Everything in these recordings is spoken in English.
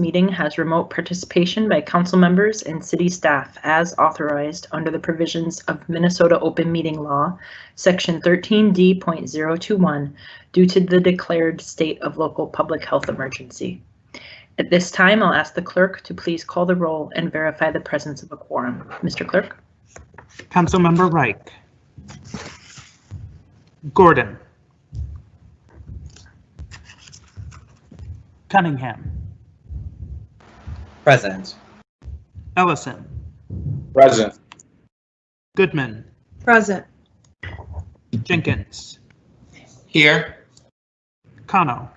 meeting has remote participation by council members and city staff as authorized under the provisions of Minnesota Open Meeting Law, Section 13D.021, due to the declared state of local public health emergency. At this time, I'll ask the clerk to please call the roll and verify the presence of a quorum. Mr. Clerk? Councilmember Reich. Gordon. Cunningham. Present. Ellison. Present. Goodman. Present. Jenkins. Here. Cano.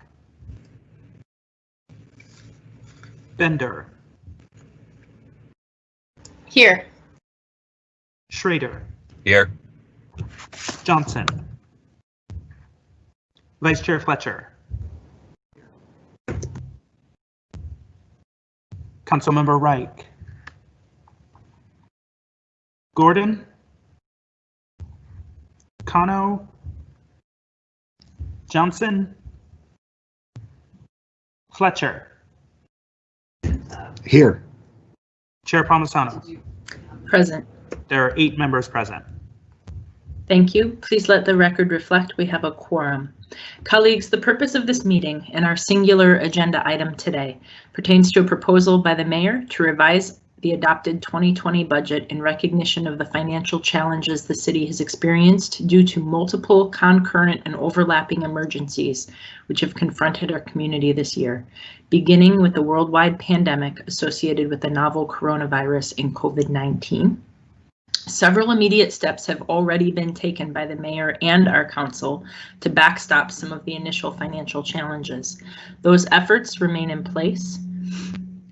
Bender. Here. Schrader. Here. Johnson. Vice Chair Fletcher. Councilmember Reich. Gordon. Cano. Johnson. Fletcher. Here. Chair Palmisano. Present. There are 8 members present. Thank you. Please let the record reflect we have a quorum. Colleagues, the purpose of this meeting and our singular agenda item today pertains to a proposal by the mayor to revise the adopted 2020 budget in recognition of the financial challenges the city has experienced due to multiple concurrent and overlapping emergencies which have confronted our community this year, beginning with the worldwide pandemic associated with the novel coronavirus and COVID-19. Several immediate steps have already been taken by the mayor and our council to backstop some of the initial financial challenges. Those efforts remain in place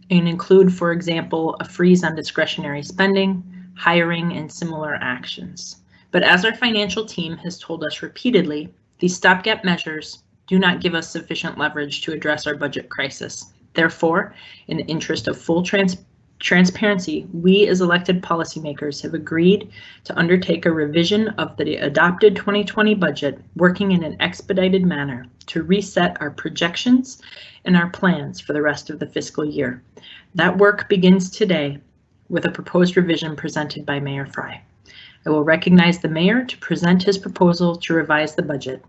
and include, for example, a freeze on discretionary spending, hiring, and similar actions. But as our financial team has told us repeatedly, these stopgap measures do not give us sufficient leverage to address our budget crisis. Therefore, in the interest of full transparency, we as elected policymakers have agreed to undertake a revision of the adopted 2020 budget, working in an expedited manner to reset our projections and our plans for the rest of the fiscal year. That work begins today with a proposed revision presented by Mayor Fry. I will recognize the mayor to present his proposal to revise the budget.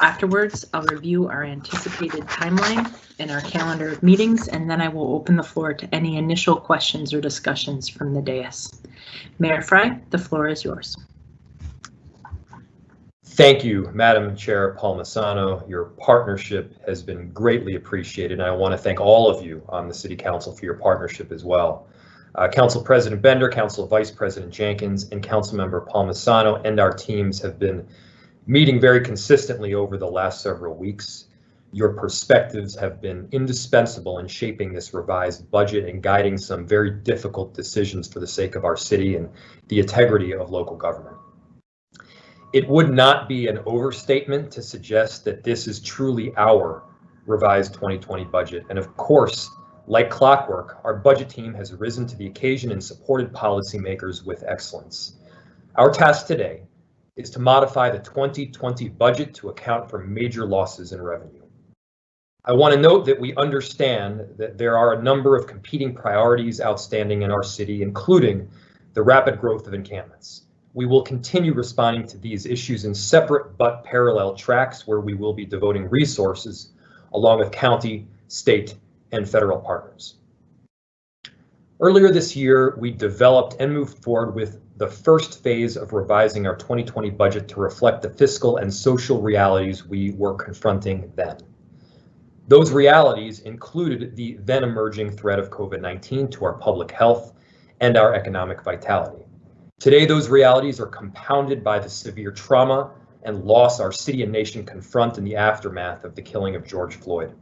Afterwards, I'll review our anticipated timeline and our calendar of meetings, and then I will open the floor to any initial questions or discussions from the dais. Mayor Fry, the floor is yours. Thank you, Madam Chair Palmisano. Your partnership has been greatly appreciated, and I want to thank all of you on the City Council for your partnership as well. Council President Bender, Council Vice President Jenkins, and Councilmember Palmisano and our teams have been meeting very consistently over the last several weeks. Your perspectives have been indispensable in shaping this revised budget and guiding some very difficult decisions for the sake of our city and the integrity of local government. It would not be an overstatement to suggest that this is truly our revised 2020 budget. And of course, like clockwork, our budget team has risen to the occasion and supported policymakers with excellence. Our task today is to modify the 2020 budget to account for major losses in revenue. I want to note that we understand that there are a number of competing priorities outstanding in our city, including the rapid growth of encampments. We will continue responding to these issues in separate but parallel tracks where we will be devoting resources along with county, state, and federal partners. Earlier this year, we developed and moved forward with the first phase of revising our 2020 budget to reflect the fiscal and social realities we were confronting then. Those realities included the then emerging threat of COVID-19 to our public health and our economic vitality. Today, those realities are compounded by the severe trauma and loss our city and nation confront in the aftermath of the killing of George Floyd.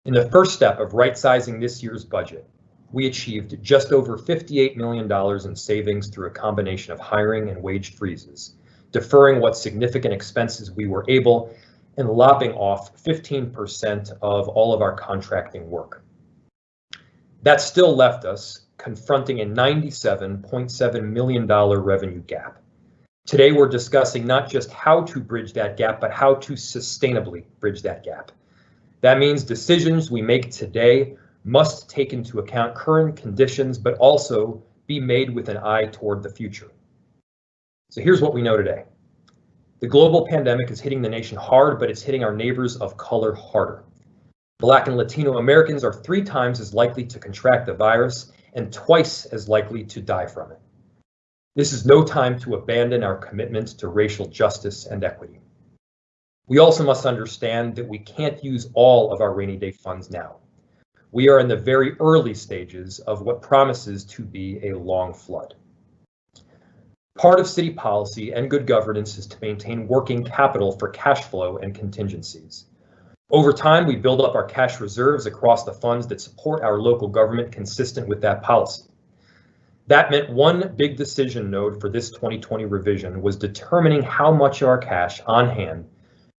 In the first step of right-sizing this year's budget, we achieved just over $58 million in savings through a combination of hiring and wage freezes, deferring what significant expenses we were able and lopping off 15% of all of our contracting work. That still left us confronting a $97.7 million revenue gap. Today, we're discussing not just how to bridge that gap, but how to sustainably bridge that gap. That means decisions we make today must take into account current conditions, but also be made with an eye toward the future. So here's what we know today. The global pandemic is hitting the nation hard, but it's hitting our neighbors of color harder. Black and Latino Americans are 3 times as likely to contract the virus and twice as likely to die from it. This is no time to abandon our commitment to racial justice and equity. We also must understand that we can't use all of our rainy day funds now. We are in the very early stages of what promises to be a long flood. Part of city policy and good governance is to maintain working capital for cash flow and contingencies. Over time, we build up our cash reserves across the funds that support our local government consistent with that policy. That meant one big decision node for this 2020 revision was determining how much of our cash on hand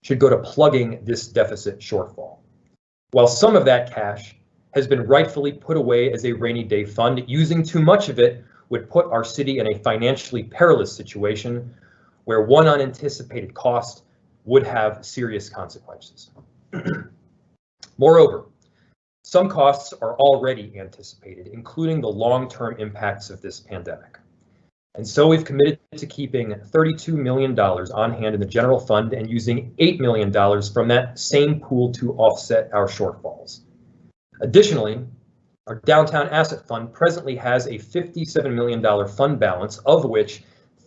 should go to plugging this deficit shortfall. While some of that cash has been rightfully put away as a rainy day fund, using too much of it would put our city in a financially perilous situation where one unanticipated cost would have serious consequences. Moreover, some costs are already anticipated, including the long-term impacts of this pandemic. And so we've committed to keeping $32 million on hand in the general fund and using $8 million from that same pool to offset our shortfalls. Additionally, our downtown asset fund presently has a $57 million fund balance, of which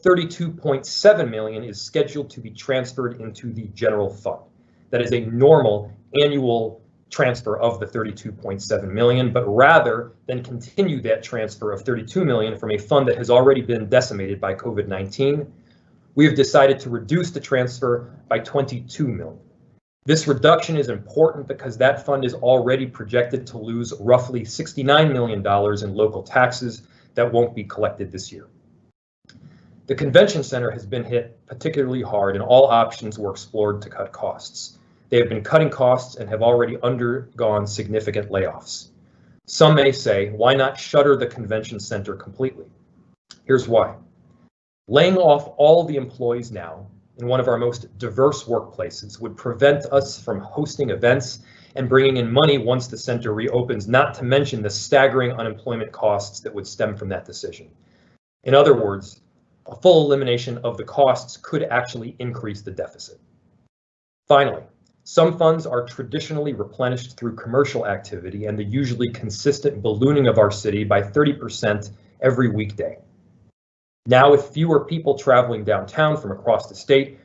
$32.7 million is scheduled to be transferred into the general fund. That is a normal annual transfer of the $32.7 million, but rather than continue that transfer of $32 million from a fund that has already been decimated by COVID-19, we have decided to reduce the transfer by $22 million. This reduction is important because that fund is already projected to lose roughly $69 million in local taxes that won't be collected this year. The convention center has been hit particularly hard, and all options were explored to cut costs. They have been cutting costs and have already undergone significant layoffs. Some may say, why not shutter the convention center completely? Here's why. Laying off all the employees now in one of our most diverse workplaces would prevent us from hosting events and bringing in money once the center reopens, not to mention the staggering unemployment costs that would stem from that decision. In other words, a full elimination of the costs could actually increase the deficit. Finally, some funds are traditionally replenished through commercial activity and the usually consistent ballooning of our city by 30% every weekday. Now, with fewer people traveling downtown from across the state,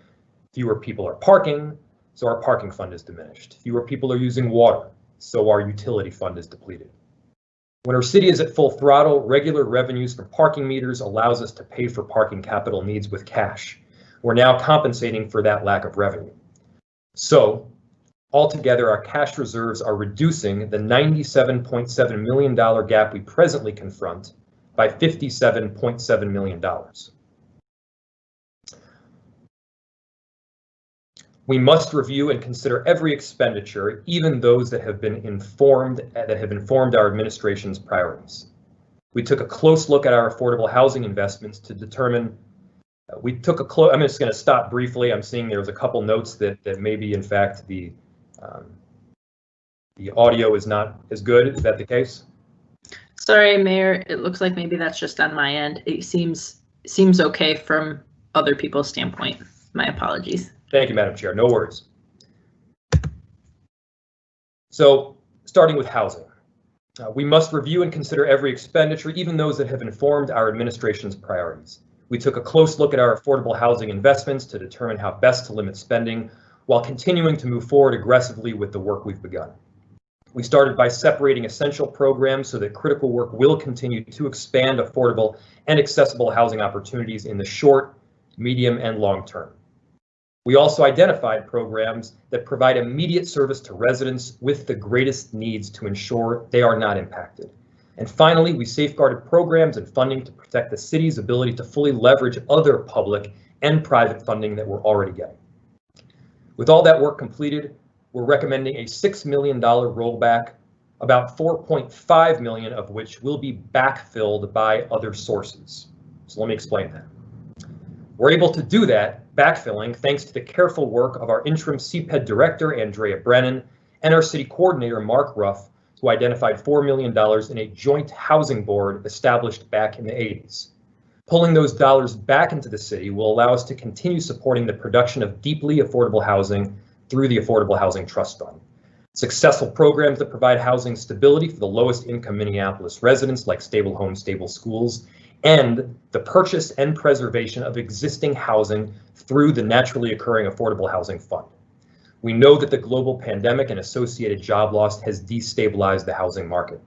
fewer people are parking, so our parking fund is diminished. Fewer people are using water, so our utility fund is depleted. When our city is at full throttle, regular revenues from parking meters allows us to pay for parking capital needs with cash. We're now compensating for that lack of revenue. So, altogether, our cash reserves are reducing the $97.7 million gap we presently confront by $57.7 million. We must review and consider every expenditure, even those that have informed our administration's priorities. We took a close look at our affordable housing investments to determine. I'm just going to stop briefly. I'm seeing there's a couple notes that maybe in fact the audio is not as good. Is that the case? Sorry, Mayor, it looks like maybe that's just on my end. It seems okay from other people's standpoint. My apologies. Thank you, Madam Chair. No worries. So, starting with housing. We must review and consider every expenditure, even those that have informed our administration's priorities. We took a close look at our affordable housing investments to determine how best to limit spending while continuing to move forward aggressively with the work we've begun. We started by separating essential programs so that critical work will continue to expand affordable and accessible housing opportunities in the short, medium, and long term. We also identified programs that provide immediate service to residents with the greatest needs to ensure they are not impacted. And finally, we safeguarded programs and funding to protect the city's ability to fully leverage other public and private funding that we're already getting. With all that work completed, we're recommending a $6 million rollback, about $4.5 million of which will be backfilled by other sources. So let me explain that. We're able to do that backfilling thanks to the careful work of our interim CPED director, Andrea Brennan, and our city coordinator, Mark Ruff, who identified $4 million in a joint housing board established back in the 80s. Pulling those dollars back into the city will allow us to continue supporting the production of deeply affordable housing through the Affordable Housing Trust Fund. Successful programs that provide housing stability for the lowest income Minneapolis residents, like stable homes, stable schools, and the purchase and preservation of existing housing through the naturally occurring Affordable Housing Fund. We know that the global pandemic and associated job loss has destabilized the housing market.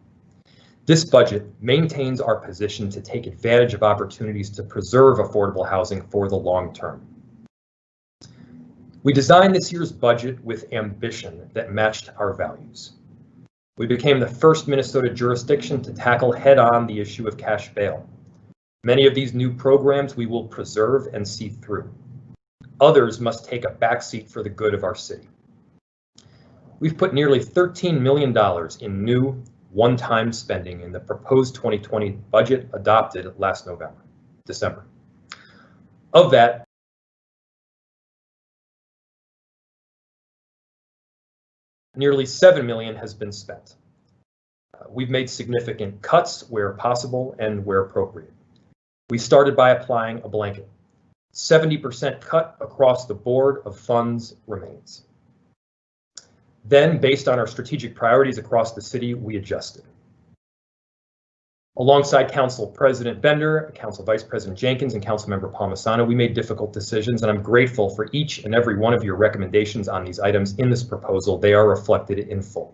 This budget maintains our position to take advantage of opportunities to preserve affordable housing for the long term. We designed this year's budget with ambition that matched our values. We became the first Minnesota jurisdiction to tackle head-on the issue of cash bail. Many of these new programs we will preserve and see through. Others must take a backseat for the good of our city. We've put nearly $13 million in new one-time spending in the proposed 2020 budget adopted last December. Of that, nearly $7 million has been spent. We've made significant cuts where possible and where appropriate. We started by applying a blanket. 70% cut across the board of funds remains. Then, based on our strategic priorities across the city, we adjusted. Alongside Council President Bender, Council Vice President Jenkins, and Councilmember Palmisano, we made difficult decisions, and I'm grateful for each and every one of your recommendations on these items in this proposal. They are reflected in full.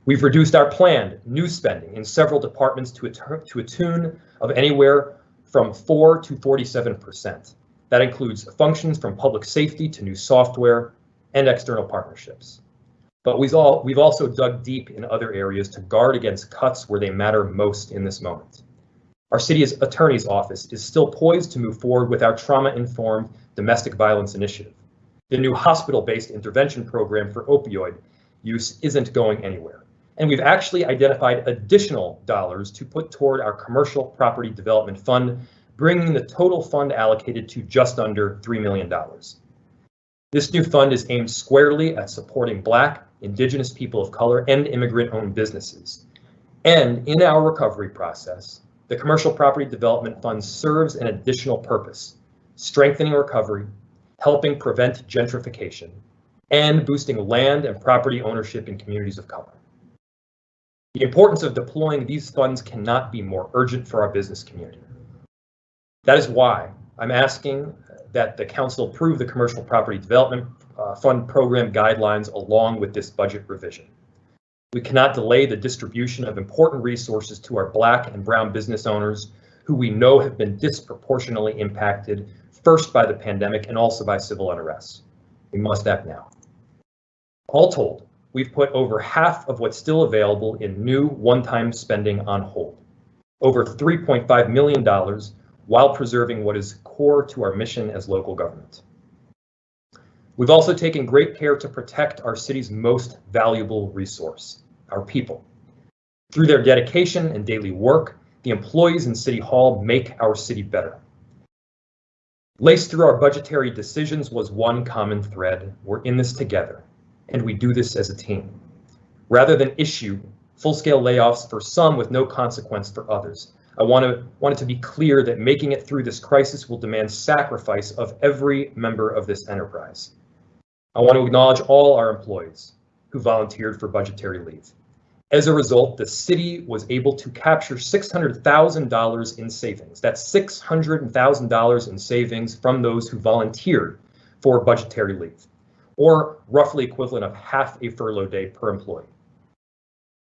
We've reduced our planned new spending in several departments to a tune of anywhere from 4 to 47%. That includes functions from public safety to new software and external partnerships. But we've also dug deep in other areas to guard against cuts where they matter most in this moment. Our city's attorney's office is still poised to move forward with our trauma-informed domestic violence initiative. The new hospital-based intervention program for opioid use isn't going anywhere. And we've actually identified additional dollars to put toward our commercial property development fund, bringing the total fund allocated to just under $3 million. This new fund is aimed squarely at supporting Black, Indigenous people of color, and immigrant-owned businesses. And in our recovery process, the Commercial Property Development Fund serves an additional purpose: strengthening recovery, helping prevent gentrification, and boosting land and property ownership in communities of color. The importance of deploying these funds cannot be more urgent for our business community. That is why I'm asking that the council approve the Commercial Property Development Fund program guidelines along with this budget revision. We cannot delay the distribution of important resources to our Black and brown business owners who we know have been disproportionately impacted, first by the pandemic and also by civil unrest. We must act now. All told, we've put over half of what's still available in new one-time spending on hold, over $3.5 million, while preserving what is core to our mission as local government. We've also taken great care to protect our city's most valuable resource, our people. Through their dedication and daily work, the employees in City Hall make our city better. Laced through our budgetary decisions was one common thread: we're in this together, and we do this as a team. Rather than issue full-scale layoffs for some with no consequence for others, I want it to be clear that making it through this crisis will demand sacrifice of every member of this enterprise. I want to acknowledge all our employees who volunteered for budgetary leave. As a result, the city was able to capture $600,000 in savings. That's $600,000 in savings from those who volunteered for budgetary leave, or roughly equivalent of half a furlough day per employee.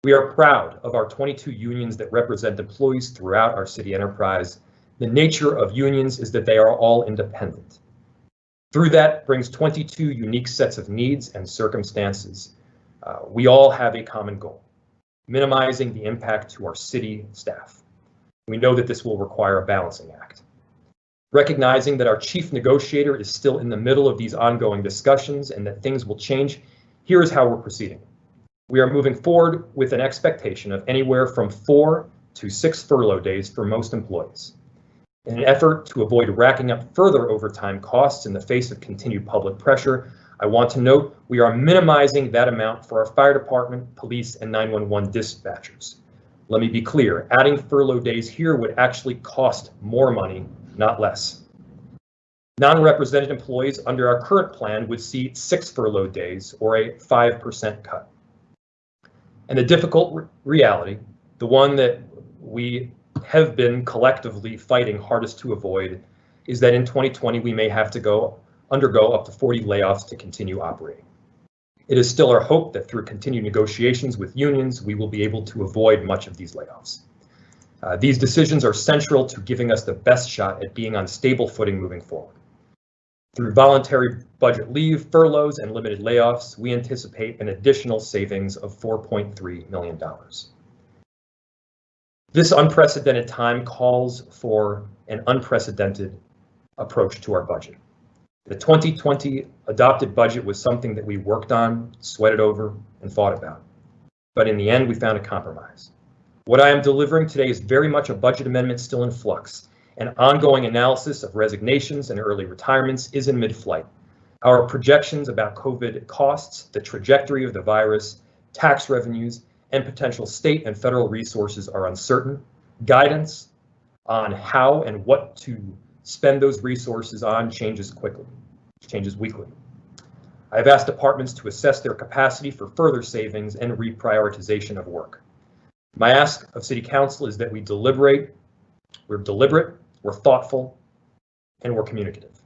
We are proud of our 22 unions that represent employees throughout our city enterprise. The nature of unions is that they are all independent. Through that brings 22 unique sets of needs and circumstances. We all have a common goal: minimizing the impact to our city staff. We know that this will require a balancing act. Recognizing that our chief negotiator is still in the middle of these ongoing discussions and that things will change, here is how we're proceeding. We are moving forward with an expectation of anywhere from 4 to 6 furlough days for most employees. In an effort to avoid racking up further overtime costs in the face of continued public pressure, I want to note we are minimizing that amount for our fire department, police, and 911 dispatchers. Let me be clear, adding furlough days here would actually cost more money, not less. Non-represented employees under our current plan would see 6 furlough days or a 5% cut. And the difficult reality, the one that we have been collectively fighting hardest to avoid, is that in 2020 we may have to undergo up to 40 layoffs to continue operating. It is still our hope that through continued negotiations with unions, we will be able to avoid much of these layoffs. These decisions are central to giving us the best shot at being on stable footing moving forward. Through voluntary budget leave, furloughs, and limited layoffs, we anticipate an additional savings of $4.3 million. This unprecedented time calls for an unprecedented approach to our budget. The 2020 adopted budget was something that we worked on, sweated over, and fought about. But in the end, we found a compromise. What I am delivering today is very much a budget amendment still in flux. An ongoing analysis of resignations and early retirements is in mid-flight. Our projections about COVID costs, the trajectory of the virus, tax revenues, and potential state and federal resources are uncertain. Guidance on how and what to spend those resources on changes weekly. I have asked departments to assess their capacity for further savings and reprioritization of work. My ask of City Council is that we're deliberate, we're thoughtful, and we're communicative.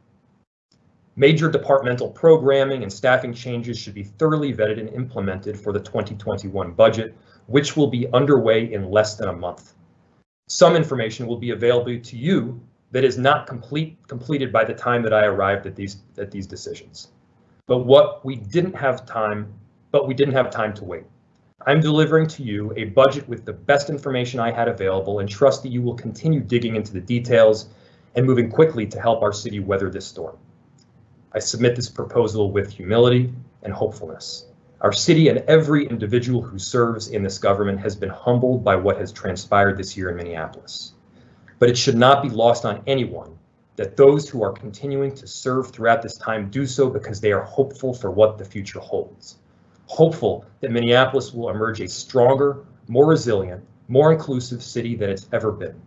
Major departmental programming and staffing changes should be thoroughly vetted and implemented for the 2021 budget, which will be underway in less than a month. Some information will be available to you that is not completed by the time that I arrived at these decisions. But we didn't have time to wait. I'm delivering to you a budget with the best information I had available and trust that you will continue digging into the details and moving quickly to help our city weather this storm. I submit this proposal with humility and hopefulness. Our city and every individual who serves in this government has been humbled by what has transpired this year in Minneapolis. But it should not be lost on anyone that those who are continuing to serve throughout this time do so because they are hopeful for what the future holds. Hopeful that Minneapolis will emerge a stronger, more resilient, more inclusive city than it's ever been.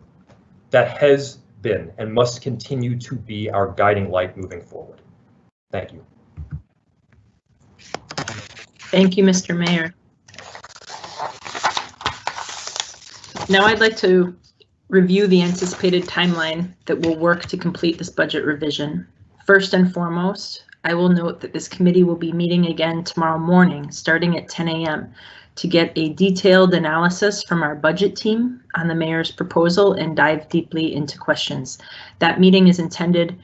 That has been and must continue to be our guiding light moving forward. Thank you. Thank you, Mr. Mayor. Now I'd like to review the anticipated timeline that will work to complete this budget revision. First and foremost, I will note that this committee will be meeting again tomorrow morning, starting at 10 a.m. to get a detailed analysis from our budget team on the mayor's proposal and dive deeply into questions. That meeting is intended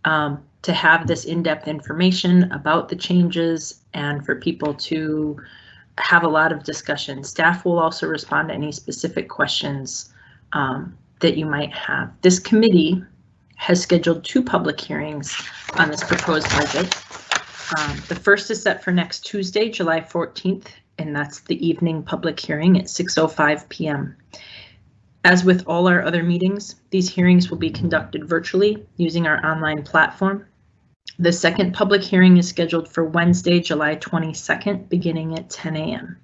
to have this in-depth information about the changes and for people to have a lot of discussion. Staff will also respond to any specific questions that you might have. This committee has scheduled 2 public hearings on this proposed budget. The first is set for next Tuesday, July 14th, and that's the evening public hearing at 6:05 p.m. As with all our other meetings, these hearings will be conducted virtually using our online platform. The second public hearing is scheduled for Wednesday, July 22nd, beginning at 10 a.m.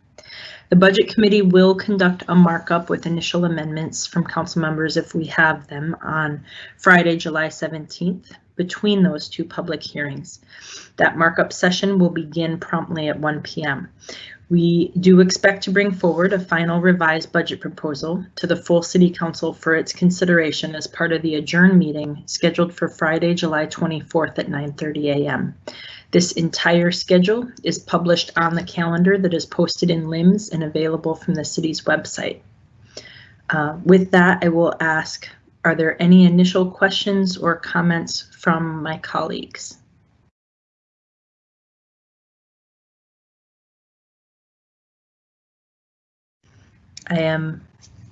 The Budget Committee will conduct a markup with initial amendments from council members if we have them on Friday, July 17th, between those 2 public hearings. That markup session will begin promptly at 1 p.m. We do expect to bring forward a final revised budget proposal to the full City Council for its consideration as part of the adjourned meeting scheduled for Friday, July 24th at 9:30 a.m. This entire schedule is published on the calendar that is posted in LIMS and available from the city's website. With that, I will ask, are there any initial questions or comments from my colleagues? I am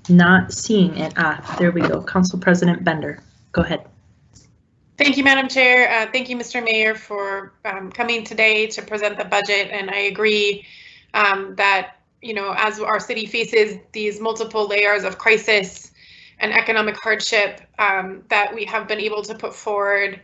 not seeing it. There we go. Council President Bender, go ahead. Thank you, Madam Chair. Thank you, Mr. Mayor, for coming today to present the budget. And I agree that, as our city faces these multiple layers of crisis and economic hardship, that we have been able to put forward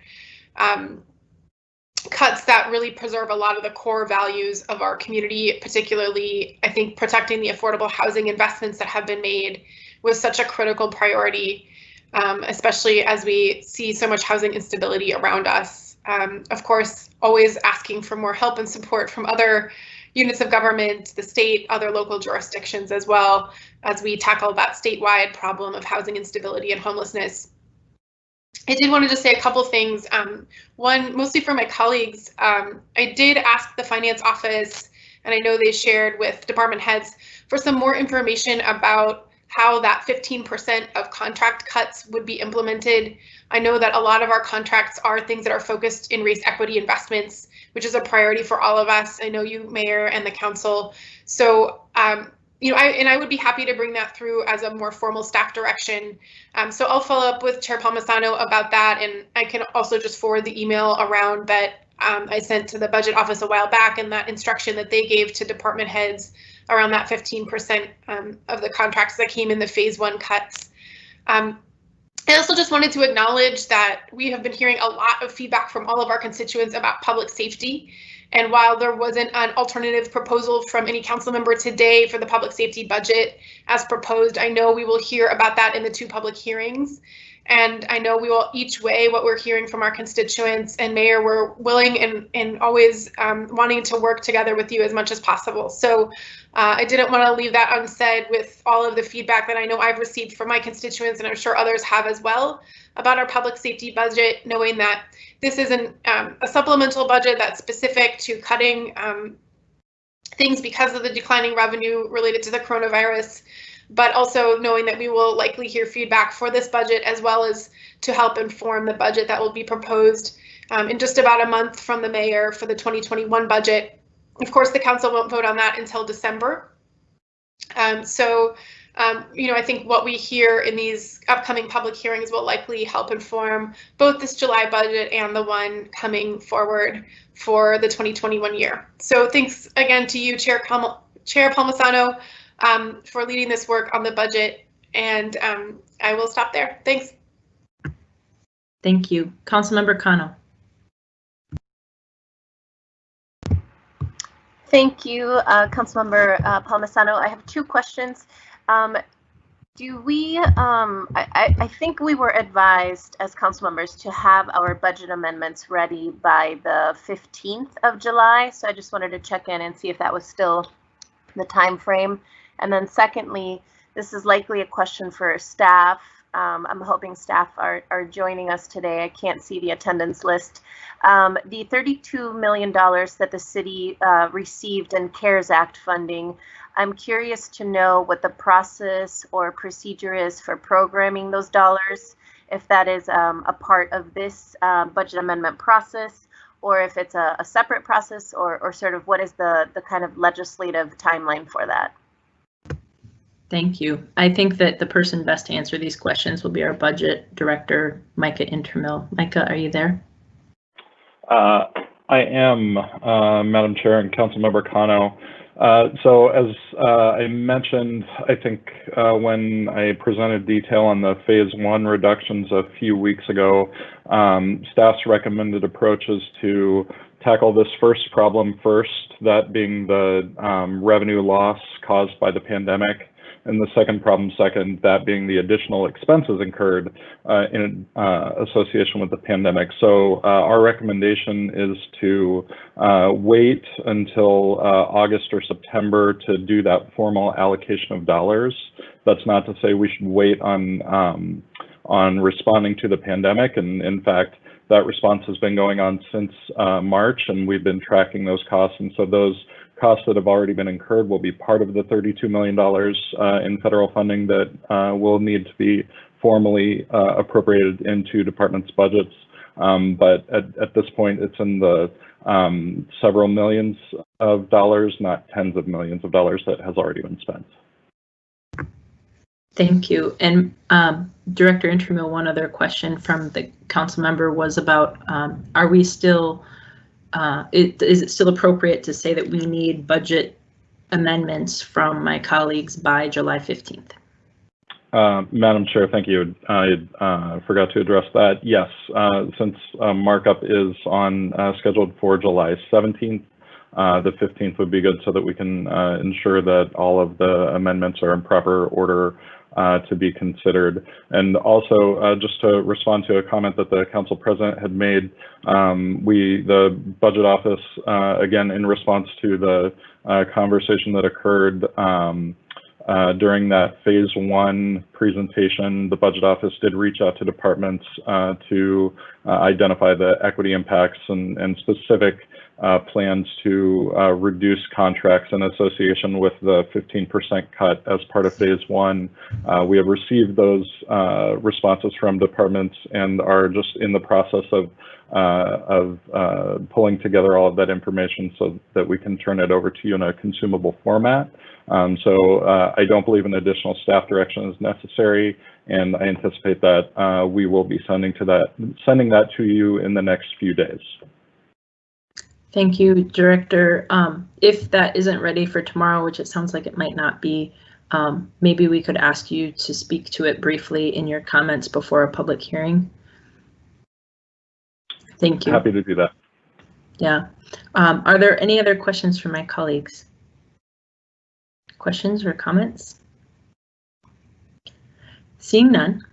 cuts that really preserve a lot of the core values of our community, particularly, I think, protecting the affordable housing investments that have been made was such a critical priority, especially as we see so much housing instability around us. Of course, always asking for more help and support from other units of government, the state, other local jurisdictions, as well as we tackle that statewide problem of housing instability and homelessness. I did want to just say a couple things. One, mostly for my colleagues, I did ask the finance office, and I know they shared with department heads, for some more information about how that 15% of contract cuts would be implemented. I know that a lot of our contracts are things that are focused in race equity investments, which is a priority for all of us. I know you, Mayor, and the council. So, you know, I would be happy to bring that through as a more formal staff direction. So I'll follow up with Chair Palmisano about that, and I can also just forward the email around that I sent to the budget office a while back, and that instruction that they gave to department heads around that 15% of the contracts that came in the phase 1 cuts. I also just wanted to acknowledge that we have been hearing a lot of feedback from all of our constituents about public safety. And while there wasn't an alternative proposal from any council member today for the public safety budget as proposed, I know we will hear about that in the 2 public hearings. And I know we will each weigh what we're hearing from our constituents, and Mayor, we're willing and always wanting to work together with you as much as possible. So I didn't want to leave that unsaid with all of the feedback that I know I've received from my constituents, and I'm sure others have as well, about our public safety budget, knowing that this isn't a supplemental budget that's specific to cutting things because of the declining revenue related to the coronavirus, but also knowing that we will likely hear feedback for this budget as well as to help inform the budget that will be proposed in just about a month from the mayor for the 2021 budget. Of course, the council won't vote on that until December. You know, I think what we hear in these upcoming public hearings will likely help inform both this July budget and the one coming forward for the 2021 year. So thanks again to you, Chair Palmisano, for leading this work on the budget, and I will stop there. Thanks. Thank you. Councilmember Cano. Thank you, Councilmember Palmisano. I have 2 questions. Do we, I think we were advised as council members to have our budget amendments ready by the 15th of July. So I just wanted to check in and see if that was still the time frame. And then secondly, this is likely a question for staff. I'm hoping staff are joining us today. I can't see the attendance list. The $32 million that the city received in CARES Act funding, I'm curious to know what the process or procedure is for programming those dollars, if that is a part of this budget amendment process, or if it's a separate process, or sort of what is the kind of legislative timeline for that. Thank you. I think that the person best to answer these questions will be our budget director, Micah Intermill. Micah, are you there? I am, Madam Chair and Councilmember Cano. So as I mentioned, I think when I presented detail on the phase 1 reductions a few weeks ago, staff's recommended approaches to tackle this first problem first, that being the revenue loss caused by the pandemic, and the second problem second, that being the additional expenses incurred in association with the pandemic. So our recommendation is to wait until August or September to do that formal allocation of dollars. That's not to say we should wait on responding to the pandemic, and in fact, that response has been going on since March, and we've been tracking those costs, and so those costs that have already been incurred will be part of the $32 million in federal funding that will need to be formally appropriated into departments' budgets. But at this point, it's in the several millions of dollars, not tens of millions of dollars that has already been spent. Thank you. And Director Intermill, one other question from the council member was about, are we still, is it still appropriate to say that we need budget amendments from my colleagues by July 15th? Madam Chair, thank you. I forgot to address that. Yes, since markup is on scheduled for July 17th, the 15th would be good so that we can ensure that all of the amendments are in proper order to be considered. And also, just to respond to a comment that the Council President had made, the Budget Office, again, in response to the conversation that occurred during that phase 1 presentation, the Budget Office did reach out to departments to identify the equity impacts and specific plans to reduce contracts in association with the 15% cut as part of phase 1. We have received those responses from departments and are just in the process of pulling together all of that information so that we can turn it over to you in a consumable format. So I don't believe an additional staff direction is necessary, and I anticipate that we will be sending that to you in the next few days. Thank you, Director. If that isn't ready for tomorrow, which it sounds like it might not be, maybe we could ask you to speak to it briefly in your comments before a public hearing. Thank you. Happy to do that. Yeah. Are there any other questions from my colleagues? Questions or comments? Seeing none,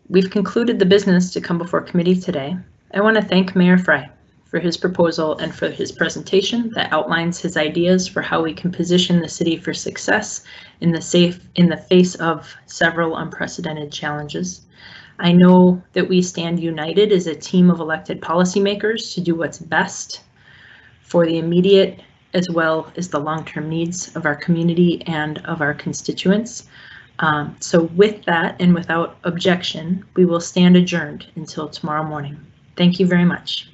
we've concluded the business to come before committee today. I want to thank Mayor Fry for his proposal and for his presentation that outlines his ideas for how we can position the city for success in the face of several unprecedented challenges. I know that we stand united as a team of elected policymakers to do what's best for the immediate as well as the long-term needs of our community and of our constituents. So with that and without objection, we will stand adjourned until tomorrow morning. Thank you very much.